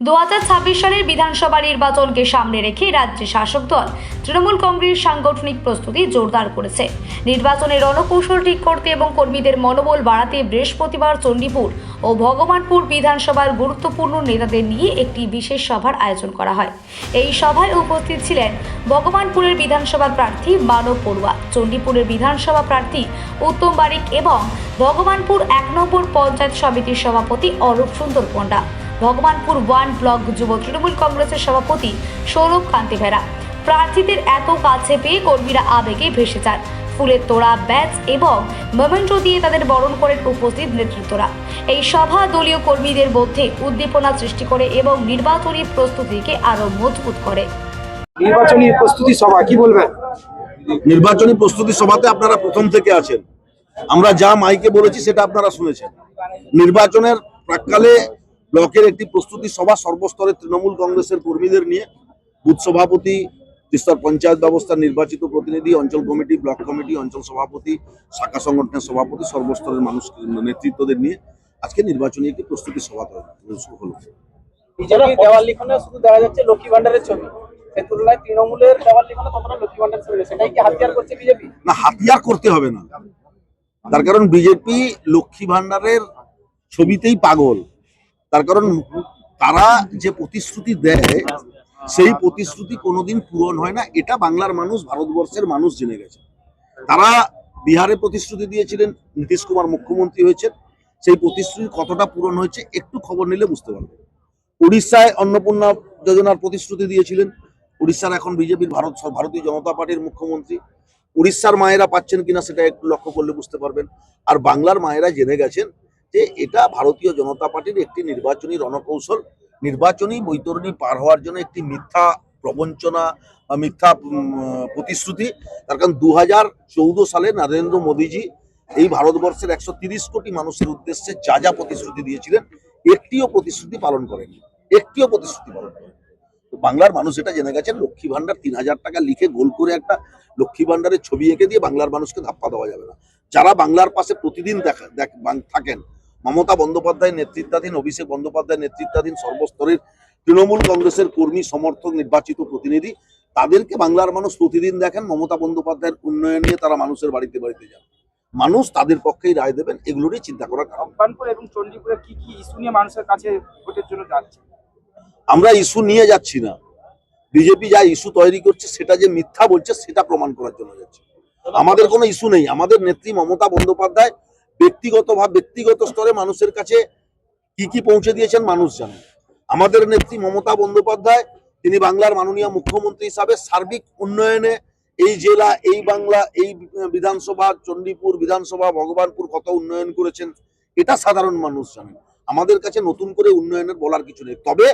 2026 সালের বিধানসভা নির্বাচনকে সামনে রেখে রাজ্যে শাসক দল তৃণমূল কংগ্রেস সাংগঠনিক প্রস্তুতি জোরদার করেছে। নির্বাচনের রণকৌশল ঠিক করতে এবং কর্মীদের মনোবল বাড়াতে বৃহস্পতিবার চণ্ডীপুর ও ভগবানপুর বিধানসভার গুরুত্বপূর্ণ নেতাদের নিয়ে একটি বিশেষ সভার আয়োজন করা হয়। এই সভায় উপস্থিত ছিলেন ভগবানপুরের বিধানসভা প্রার্থী মানব পড়ুয়া, চণ্ডীপুরের বিধানসভা প্রার্থী উত্তম বারিক এবং ভগবানপুর 1 নম্বর পঞ্চায়েত সমিতির সভাপতি অরূপ সুন্দর পণ্ডা, ভগবানপুর 1 ব্লক যুব তৃণমূল কংগ্রেসের সভাপতি সৌরভ কান্তি বেরা। প্রার্থীদের এত কাছে পেয়ে কর্মীরা আবেগে ভেসে যান। ফুলের তোড়া, ব্যাচ এবং মোমেন্টো দিয়ে তাদের বরণ করেন উপস্থিত নেতৃত্বরা। এই সভা দলীয় কর্মীদের মধ্যে উদ্দীপনা সৃষ্টি করে এবং নির্বাচনী প্রস্তুতিকে আরো মজবুত করে। নির্বাচনী প্রস্তুতি সভা কি বলবেন? নির্বাচনী প্রস্তুতি সভাতে আপনারা প্রথম থেকে আছেন। আমরা যা মাইকে বলেছি সেটা আপনারা শুনেছেন। নির্বাচনের প্রাক্কালে ব্লকের একটি প্রস্তুতি সভা সর্বস্তরের তৃণমূল কংগ্রেসের কর্মীদের নিয়ে বুথ সভাপতি, স্তর পঞ্চায়েত ব্যবস্থার নির্বাচিত প্রতিনিধি, অঞ্চল কমিটি, ব্লক কমিটি, অঞ্চল সভাপতি, শাখা সংগঠনের সভাপতি, সর্বস্তরের মানুষ নেতৃত্বদের নিয়ে আজকে নির্বাচনী একটি প্রস্তুতি সভা হলো। বিজেপির দেওয়াল লিখনে শুধু দেখা যাচ্ছে লক্ষ্মী ভান্ডারের ছবি, সেই তুলনায় তৃণমূলের দেওয়াল লিখনে ততটা লক্ষ্মী ভান্ডারের ছবি, সেটাই কি হাতিয়ার করছে বিজেপি? না, হাতিয়ার করতে হবে না। তার কারণ বিজেপি লক্ষ্মী ভান্ডারের ছবিতেই পাগল। তার কারণ তারা যে প্রতিশ্রুতি দেয় সেই প্রতিশ্রুতি কোনোদিন পূরণ হয় না। এটা বাংলার মানুষ, ভারতবর্ষের মানুষ জেনে গেছে। তারা বিহারে প্রতিশ্রুতি দিয়েছিলেন, নীতিশ কুমার মুখ্যমন্ত্রী হয়েছেন, সেই প্রতিশ্রুতি কতটা পূরণ হয়েছে একটু খবর নিলে বুঝতে পারবে। উড়িষ্যায় অন্নপূর্ণা যোজনার প্রতিশ্রুতি দিয়েছিলেন, উড়িষ্যার এখন বিজেপির ভারতীয় জনতা পার্টির মুখ্যমন্ত্রী। উড়িষ্যার মায়েরা পাচ্ছেন কিনা সেটা একটু লক্ষ্য করলে বুঝতে পারবেন। আর বাংলার মায়েরা জেনে গেছেন যে এটা ভারতীয় জনতা পার্টির একটি নির্বাচনী রণকৌশল, নির্বাচনী বৈতরণী পার হওয়ার জন্য একটি মিথ্যা প্রবঞ্চনা, মিথ্যা প্রতিশ্রুতি। তার কারণ 2014 সালে নরেন্দ্র মোদীজি এই ভারতবর্ষের 130 কোটি মানুষের উদ্দেশ্যে যা যা প্রতিশ্রুতি দিয়েছিলেন একটিও প্রতিশ্রুতি পালন করেনি, একটিও প্রতিশ্রুতি পালন করেনি। বাংলার মানুষ এটা জেনে গেছেন লক্ষ্মী ভান্ডার 3000 টাকা লিখে গোল করে একটা লক্ষ্মী ভান্ডারের ছবি এঁকে দিয়ে বাংলার মানুষকে ধাপ্পা দেওয়া যাবে না। যারা বাংলার পাশে প্রতিদিন থাকেন, মমতা বন্দ্যোপাধ্যায়ের নেতৃত্বাধীন, অভিষেক বন্দ্যোপাধ্যায়ের নেতৃত্বাধীন সর্বস্তরের তৃণমূল কংগ্রেসের কর্মী, সমর্থক, নির্বাচিত প্রতিনিধি, তাদেরকে বাংলার মানুষ প্রতিদিন দেখেন। মমতা বন্দ্যোপাধ্যায়ের উন্নয়ন নিয়ে তারা মানুষের বাড়িতে বাড়িতে যান। মানুষ তাদের পক্ষেই রায় দেবেন, এগুলোরই চিন্তা করার কারণ। ভগবানপুর এবং চণ্ডীপুরে কি কি ইস্যু নিয়ে মানুষের কাছে ভোটের জন্য যাচ্ছে? আমরা ইস্যু নিয়ে যাচ্ছি না। বিজেপি যা ইস্যু তৈরি করছে সেটা যে মিথ্যা বলছে সেটা প্রমাণ করার জন্য যাচ্ছে। আমাদের কোনো ইস্যু নেই। আমাদের নেত্রী মমতা বন্দ্যোপাধ্যায় ব্যক্তিগত স্তরে মানুষের কাছে কি কি পৌঁছে দিয়েছেন মানুষ জানেন। আমাদের নেত্রী মমতা বন্দ্যোপাধ্যায় তিনি বাংলার মাননীয় মুখ্যমন্ত্রী হিসাবে সার্বিক উন্নয়নে এই জেলা, এই বাংলা, এই বিধানসভা, চণ্ডীপুর বিধানসভা, ভগবানপুর কত উন্নয়ন করেছেন এটা সাধারণ মানুষ জানেন। আমাদের কাছে নতুন করে উন্নয়নের বলার কিছু নেই। তবে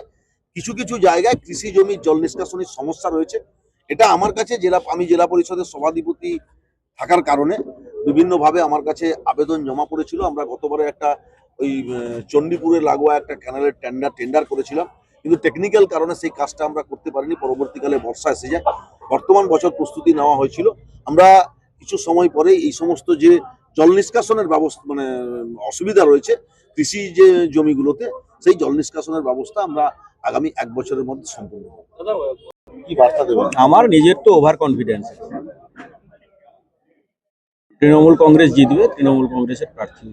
কিছু কিছু জায়গায় কৃষি জমির জল নিষ্কাশনের সমস্যা রয়েছে। এটা আমার কাছে আমি জেলা পরিষদের সভাধিপতি থাকার কারণে বিভিন্নভাবে আমার কাছে আবেদন জমা পড়েছিল। আমরা গতবারে একটা ওই চণ্ডীপুরের লাগোয়া একটা ক্যানেলের টেন্ডার করেছিলাম, কিন্তু টেকনিক্যাল কারণে সেই কাজটা আমরা করতে পারিনি। পরবর্তীকালে বর্ষা এসে যায়, বর্তমান বছর প্রস্তুতি নেওয়া হয়েছিল। আমরা কিছু সময় পরে এই সমস্ত যে জল নিষ্কাশনের ব্যবস্থা অসুবিধা রয়েছে কৃষি যে জমিগুলোতে, সেই জল নিষ্কাশনের ব্যবস্থা আমরা আগামী 1 বছরের মধ্যে সম্পূর্ণ করব। কি বার্তা দেবেন? আমার নিজের তো ওভার কনফিডেন্স। তৃণমূল কংগ্রেস জিতবে, তৃণমূল কংগ্রেসের প্রার্থী।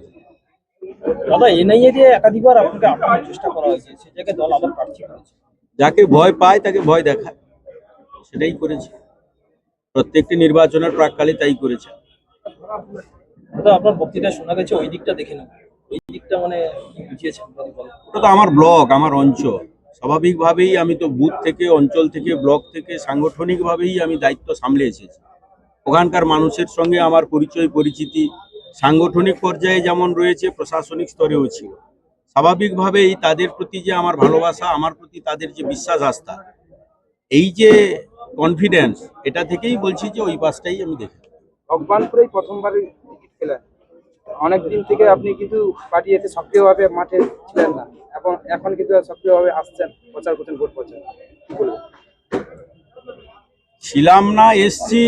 দাদা, এনআইএ দিয়ে একাধিকবার আপনাকে আটকানোর চেষ্টা করা হয়েছে, সে জায়গায় দল আবার প্রার্থী করেছে। যাকে ভয় পায় তাকে ভয় দেখায়, সেটাই করেছে। প্রত্যেকটি নির্বাচনের প্রাক্কালে তাই করেছে। দাদা, আপনার বক্তৃতা শোনা গেছে ওই দিকটা দেখে নেব, এই দিকটা মানে বুঝিয়েছেন। ওটা তো আমার ব্লক, আমার অঞ্চল। স্বাভাবিকভাবেই আমি তো বুথ থেকে, অঞ্চল থেকে, ব্লক থেকে সাংগঠনিকভাবেই আমি দায়িত্ব সামলে এসেছি। ওখানকার মানুষের সঙ্গে আমার পরিচিতি সাংগঠনিক পর্যায়ে যেমন রয়েছে, প্রশাসনিক স্তরেও ছিল। স্বাভাবিকভাবেই তাদের প্রতি যে আমার ভালোবাসা, আমার প্রতি তাদের যে বিশ্বাস, আস্থা, এই যে কনফিডেন্স, এটা থেকেই বলছি যে ওই পাশটাই আমি দেখি। ভগবানপুরেই প্রথমবারই টিকিট পেলেন। অনেকদিন থেকে আপনি কিন্তু পার্টি এতে সক্রিয়ভাবে মাঠে ছিলেন না, এখন কিন্তু সক্রিয়ভাবে আসছেন, প্রচার করছেন, ভোট করছেন। কি বলবেন? ছিলাম না, এসছি।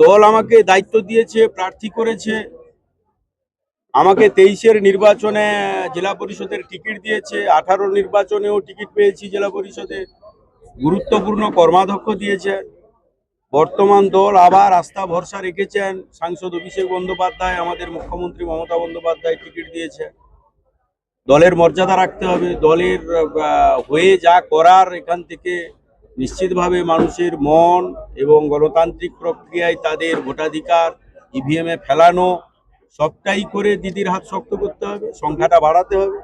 দল আমাকে দায়িত্ব দিয়েছে, প্রার্থী করেছে, আমাকে 23-এর নির্বাচনে জেলা পরিষদের টিকিট দিয়েছে, 18 নির্বাচনেও টিকিট পেয়েছি জেলা পরিষদে, গুরুত্বপূর্ণ কর্মাধ্যক্ষ দিয়েছে। বর্তমান দল আবার আস্থা ভরসা রেখেছেন সাংসদ অভিষেক বন্দ্যোপাধ্যায়, আমাদের মুখ্যমন্ত্রী মমতা বন্দ্যোপাধ্যায় টিকিট দিয়েছে। দলের মর্যাদা রাখতে হবে, দলের হয়ে যা করার এখান থেকে নিশ্চিতভাবে মানুষের মন এবং গণতান্ত্রিক প্রক্রিয়ায় তাদের ভোটাধিকার ইভিএমে ফেলানো সবটাই করে দিদির হাত শক্ত করতে হবে, সংখ্যাটা বাড়াতে হবে।